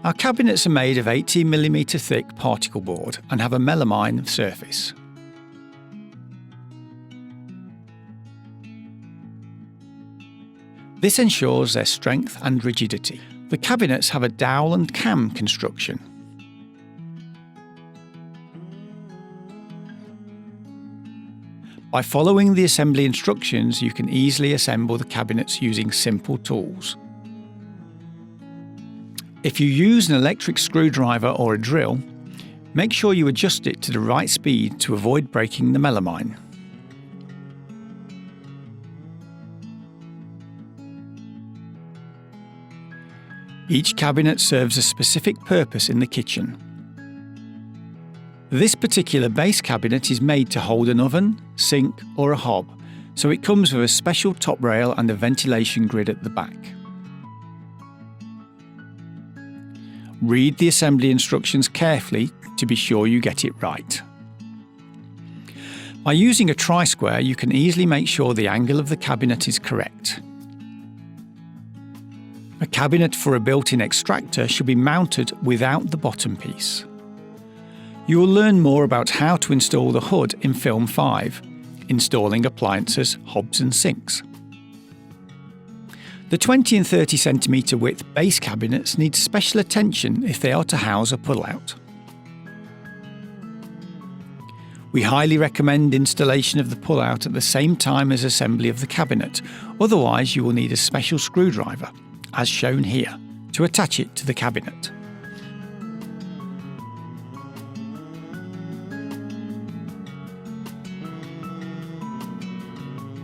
Our cabinets are made of 18mm thick particle board and have a melamine surface. This ensures their strength and rigidity. The cabinets have a dowel and cam construction. By following the assembly instructions, you can easily assemble the cabinets using simple tools. If you use an electric screwdriver or a drill, make sure you adjust it to the right speed to avoid breaking the melamine. Each cabinet serves a specific purpose in the kitchen. This particular base cabinet is made to hold an oven, sink or a hob, so it comes with a special top rail and a ventilation grid at the back. Read the assembly instructions carefully to be sure you get it right. By using a tri-square, you can easily make sure the angle of the cabinet is correct. A cabinet for a built-in extractor should be mounted without the bottom piece. You will learn more about how to install the hood in Film 5, Installing Appliances, Hobs and Sinks. The 20 and 30 cm width base cabinets need special attention if they are to house a pull-out. We highly recommend installation of the pull-out at the same time as assembly of the cabinet, otherwise you will need a special screwdriver, as shown here, to attach it to the cabinet.